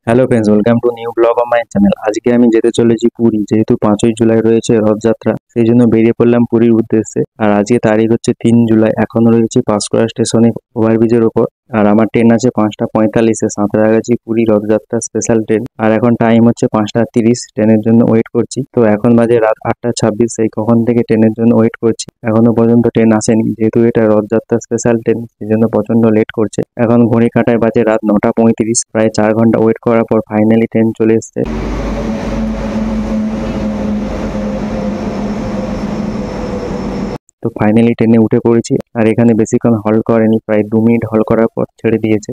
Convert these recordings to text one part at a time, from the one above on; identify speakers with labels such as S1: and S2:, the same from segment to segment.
S1: Hello friends, welcome to new blog on my channel. আজকে আমি যেতে চলেছি পুরী। যেহেতু 5ই জুলাই রয়েছে রথযাত্রা, সেই জন্য বেরিয়ে পড়লাম পুরীর উদ্দেশ্যে। আর আজকে তারিখ হচ্ছে 3 জুলাই। এখন রয়েছে পাঁশকুড়া স্টেশনে ওভারব্রিজের ওপর। আর আমার ট্রেন আছে 5টা 45-এ সাঁতরাগাছি পুরী রথযাত্রা স্পেশাল ট্রেন। আর এখন টাইম হচ্ছে 5টা 30। ট্রেনের জন্য ওয়েট করছি। তো এখন বাজে রাত 8টা 26। সেই কখন থেকে ট্রেনের জন্য ওয়েট করছি, এখনো পর্যন্ত ট্রেন আসেনি। যেহেতু এটা রথযাত্রা স্পেশাল ট্রেন, সেই জন্য প্রচন্ড লেট করছে। এখন ঘড়ি কাঁটায় বাজে রাত 9টা 35। প্রায় 4 ঘন্টা ওয়েট করার পর ফাইনালি ট্রেন চলে এসছে। তো ফাইনালি ট্রেনে উঠে পড়েছি। আর এখানে বেশিক্ষণ হল্ট করেনি, প্রায় 2 মিনিট হল্ট করার পর ছেড়ে দিয়েছে।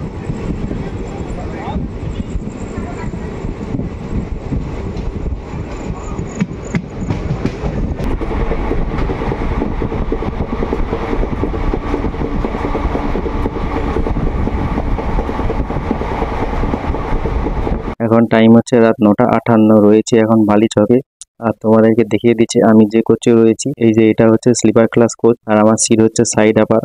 S1: এখন টাইম হচ্ছে রাত 9টা 58। রয়েছে এখন বালিচকে। আর তোমাদেরকে দেখিয়ে দিচ্ছি আমি যে কোচে রয়েছি। এই যে এটা হচ্ছে স্লিপার ক্লাস কোচ, আর আমার সিট হচ্ছে সাইড আপার।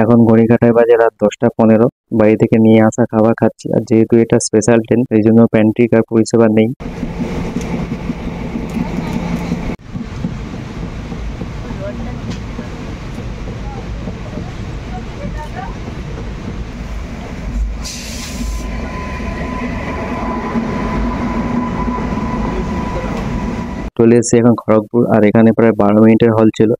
S1: এখন ঘড়ি কাঁটায় বাজে রাত 10টা 15। বাড়ি থেকে নিয়ে আসা খাবার খাচ্ছি। আর যেহেতু এটা স্পেশাল ট্রেন, সেই জন্য প্যান্ট্রি কার পরিষেবা নেই। চলে এসেছি এখন খড়গপুর। আর এখানে প্রায় 12 মিনিটের হল ছিল।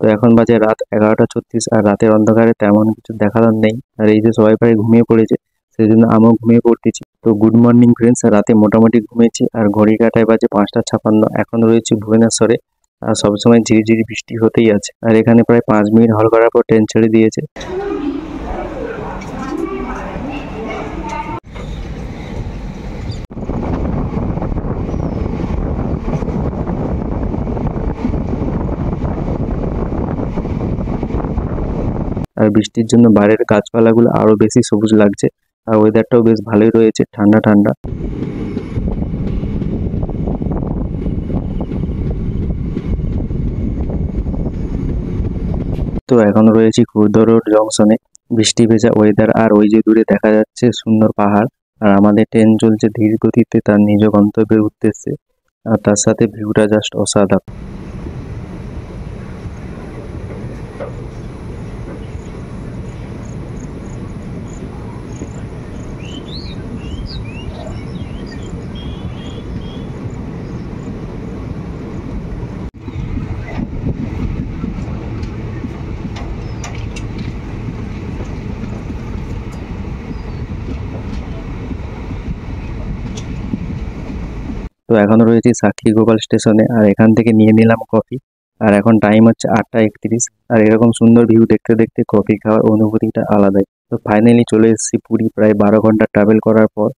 S1: তো এখন বাজে রাত 11টা 36। আর রাতের অন্ধকারে তেমন কিছু দেখানোর নেই। আর এই যে সবাই প্রায় ঘুমিয়ে পড়েছে, সেই জন্য আমিও ঘুমিয়ে পড়তেছি। তো গুড মর্নিং ফ্রেন্ডস। রাতে মোটামুটি ঘুমিয়েছি। আর ঘড়ি কাঁটায় বাজে 5টা 56। এখন রয়েছে ভুবনেশ্বরে। আর সবসময় ঝিরিঝিরি বৃষ্টি হতেই আছে। আর এখানে প্রায় 5 মিনিট হল করার পর ট্রেন ছেড়ে দিয়েছে। আর বৃষ্টির জন্য বাইরের গাছপালাগুলো আরো বেশি সবুজ লাগছে। আর ওয়েদারটাও বেশ ভালোই রয়েছে, ঠান্ডা ঠান্ডা। তো এখন রয়েছি খুরদা রোড জংশনে। বৃষ্টি ভেজা ওয়েদার, আর ওই যে দূরে দেখা যাচ্ছে সুন্দর পাহাড়। আর আমাদের ট্রেন চলছে ধীর গতিতে তার নিজ গন্তব্যের উদ্দেশ্যে। আর তার সাথে ভিউটা জাস্ট অসাধারণ। তো এখন রয়েছি সাক্ষী গোপাল স্টেশনে। আর এখান থেকে নিয়ে নিলাম কফি। আর এখন টাইম হচ্ছে 8টা 31। আর এরকম সুন্দর ভিউ দেখতে দেখতে কফি খাওয়ার অনুভূতিটা আলাদাই। তো ফাইনালি চলে এসেছি পুরী, প্রায় 12 ঘন্টা ট্রাভেল করার পর।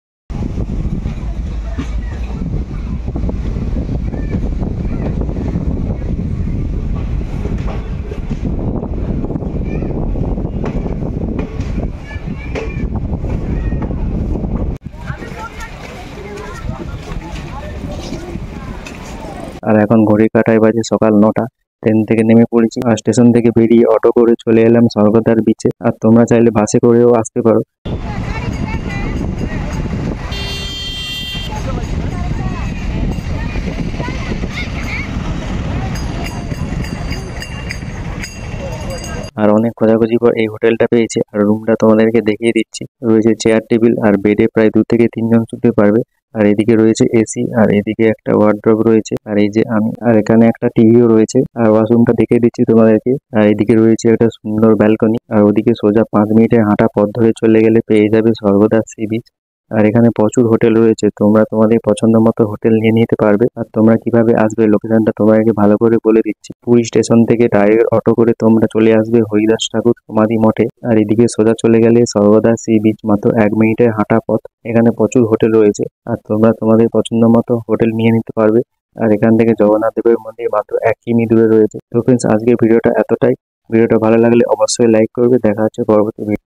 S1: আর এখন ঘড়ি কাঁটায় বাজে সকাল 9টা। ট্রেন থেকে নেমে পড়েছি। আর স্টেশন থেকে বেরিয়ে অটো করে চলে এলাম স্বর্গদ্বার বিচে। আর তোমরা চাইলে বাসে করেও আসতে পারো। আর অনেক খোঁজাখুঁজি পর এই হোটেলটা পেয়েছি। আর রুমটা তোমাদেরকে দেখিয়ে দিচ্ছি। রয়েছে চেয়ার টেবিল, আর বেডে প্রায় 2 থেকে 3 জন শুতে পারবে। আর এদিকে রয়েছে এসি, আর এদিকে একটা ওয়ার্ড্রোব রয়েছে। আর এই যে আমি, আর এখানে একটা টিভিও রয়েছে। আর ওয়াশরুমটা দেখিয়ে দিচ্ছি তোমাদেরকে। আর এদিকে রয়েছে একটা সুন্দর ব্যালকনি। আর ওদিকে সোজা 5 মিনিটের হাঁটা পথ ধরে চলে গেলে পেয়ে যাবে স্বর্গদ্বার সি বিচ। আর এখানে প্রচুর হোটেল রয়েছে, তোমরা তোমাদের পছন্দ মতো হোটেল নিয়ে নিতে পারবে। আর তোমরা কিভাবে আসবে লোকেশনটা তোমাদেরকে ভালো করে বলে দিচ্ছি। পুরী স্টেশন থেকে ডাইরেক্ট অটো করে তোমরা চলে আসবে হরিদাস ঠাকুর সমাধি মঠে। আর এদিকে সোজা চলে গেলে স্বর্গদ্বার সি বিচ, মাত্র 1 মিনিটের হাঁটা পথ। এখানে প্রচুর হোটেল রয়েছে, আর তোমরা তোমাদের পছন্দ মতো হোটেল নিয়ে নিতে পারবে। আর এখান থেকে জগন্নাথ দেবের মন্দির মাত্র 1 কিমি দূরে রয়েছে। তো ফ্রেন্ডস, আজকের ভিডিওটা এতটাই। ভিডিওটা ভালো লাগলে অবশ্যই লাইক করবে। দেখা হচ্ছে পরবর্তী ভিডিও।